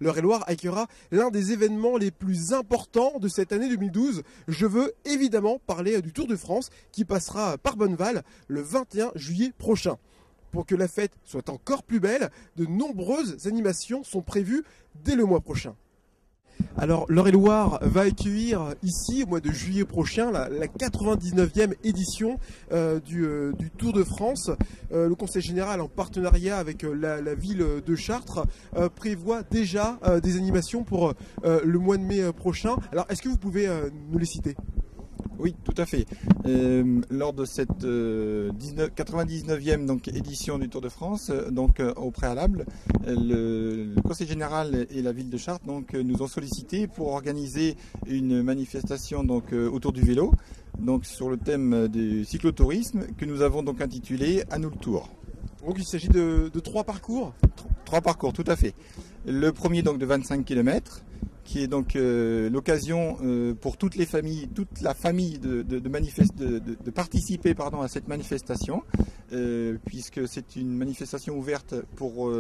l'Eure-et-Loir accueillera l'un des événements les plus importants de cette année 2012. Je veux évidemment parler du Tour de France qui passera par Bonneval le 21 juillet prochain. Pour que la fête soit encore plus belle, de nombreuses animations sont prévues dès le mois prochain. Alors l'Eure-et-Loir va accueillir ici au mois de juillet prochain la 99e édition du Tour de France. Le Conseil général en partenariat avec la ville de Chartres prévoit déjà des animations pour le mois de mai prochain. Alors est-ce que vous pouvez nous les citer ? Oui, tout à fait. Lors de cette 99e donc, édition du Tour de France, au préalable, le Conseil général et la ville de Chartres nous ont sollicité pour organiser une manifestation autour du vélo, sur le thème du cyclotourisme que nous avons intitulé « À nous le Tour ». Donc il s'agit de 3 parcours ? 3 parcours, tout à fait. Le premier de 25 km. Qui est l'occasion pour toute la famille de participer à cette manifestation, puisque c'est une manifestation ouverte pour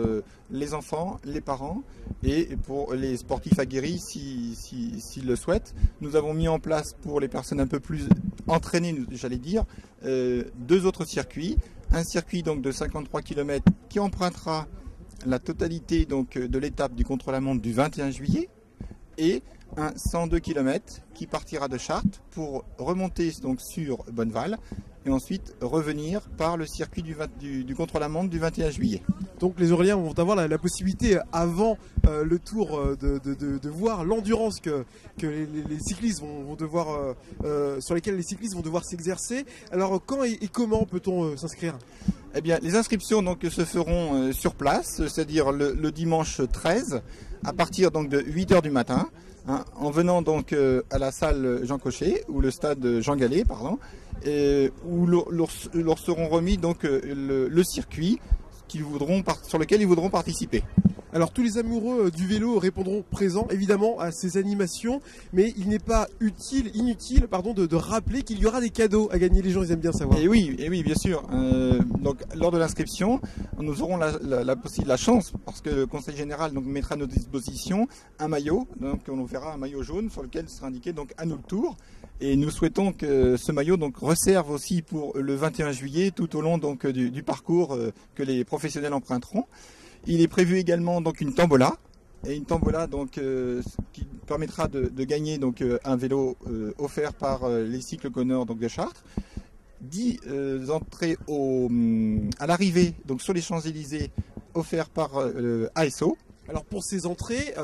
les enfants, les parents et pour les sportifs aguerris s'ils le souhaitent. Nous avons mis en place pour les personnes un peu plus entraînées, j'allais dire, 2 autres circuits. Un circuit de 53 km qui empruntera la totalité de l'étape du contre-la-montre du 21 juillet. Et un 102 km qui partira de Chartres pour remonter sur Bonneval et ensuite revenir par le circuit du contre-la-montre du 21 juillet. Donc les Euréliens vont avoir la possibilité avant le Tour de voir l'endurance que les cyclistes vont devoir, sur lesquelles les cyclistes vont devoir s'exercer. Alors quand et comment peut-on s'inscrire ? Eh bien, les inscriptions se feront sur place, c'est-à-dire le dimanche 13 à partir de 8h du matin, en venant à la salle Jean Cochet ou le stade Jean Gallet, où leur seront remis le circuit sur lequel ils voudront participer. Alors tous les amoureux du vélo répondront présents évidemment à ces animations, mais il n'est pas inutile de rappeler qu'il y aura des cadeaux à gagner. Les gens ils aiment bien savoir. Et oui, bien sûr. Lors de l'inscription, nous aurons la chance, parce que le Conseil général mettra à notre disposition un maillot. On nous verra un maillot jaune sur lequel sera indiqué à nous le Tour. Et nous souhaitons que ce maillot reserve aussi pour le 21 juillet tout au long du parcours que les professionnels emprunteront. Il est prévu également une tombola, et une tombola qui permettra de gagner un vélo offert par les cycles-conneurs de Chartres. 10 entrées à l'arrivée sur les Champs-Élysées offertes par ASO. Alors pour ces entrées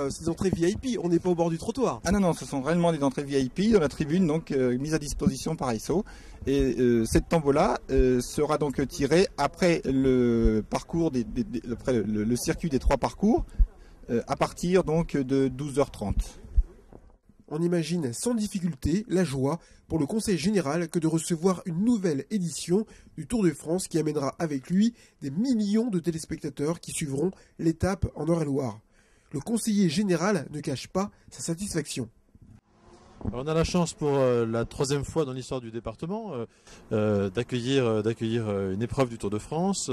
VIP, on n'est pas au bord du trottoir. Ah non, ce sont réellement des entrées VIP dans la tribune mise à disposition par ASO. Et cette tombola sera tirée après le parcours le circuit des 3 parcours à partir de 12h30. On imagine sans difficulté la joie pour le Conseil général que de recevoir une nouvelle édition du Tour de France qui amènera avec lui des millions de téléspectateurs qui suivront l'étape en Eure-et-Loir. Le conseiller général ne cache pas sa satisfaction. Alors on a la chance pour la 3e fois dans l'histoire du département d'accueillir une épreuve du Tour de France.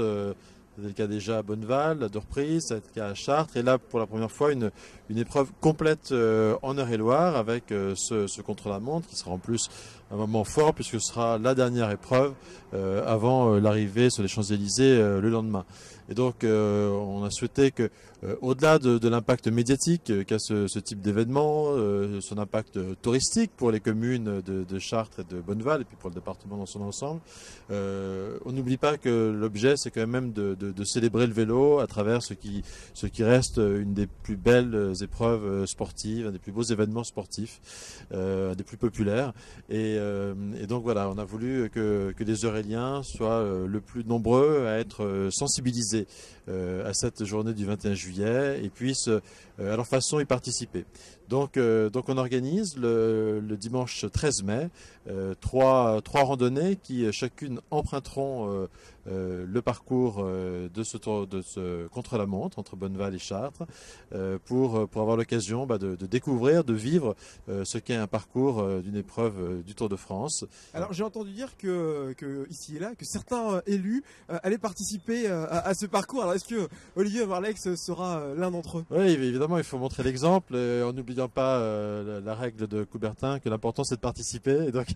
C'était le cas déjà à Bonneval, à 2 reprises, c'était le cas à Chartres, et là pour la première fois une épreuve complète en Eure-et-Loir avec ce contre-la-montre qui sera en plus un moment fort puisque ce sera la dernière épreuve avant l'arrivée sur les Champs-Élysées le lendemain. Et donc on a souhaité que, au-delà de l'impact médiatique qu'a ce type d'événement, son impact touristique pour les communes de Chartres et de Bonneval et puis pour le département dans son ensemble, on n'oublie pas que l'objet c'est quand même de célébrer le vélo à travers ce qui reste une des plus belles épreuves sportives, un des plus beaux événements sportifs, des plus populaires. Et donc voilà, on a voulu que les Euréliens soient le plus nombreux à être sensibilisés à cette journée du 21 juillet et puissent à leur façon y participer. Donc on organise le dimanche 13 mai trois randonnées qui chacune emprunteront le parcours de ce contre-la-montre entre Bonneval et Chartres pour avoir l'occasion de découvrir, de vivre ce qu'est un parcours d'une épreuve du Tour de France. Alors j'ai entendu dire que ici et là, que certains élus allaient participer à ce parcours. Alors est-ce que Olivier Marlex sera l'un d'entre eux? Oui, évidemment, il faut montrer l'exemple en n'oubliant pas la règle de Coubertin, que l'important c'est de participer. Et donc,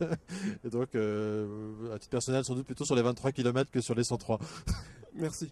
à titre personnel, sans doute plutôt sur les 23 km que sur les 103. Merci.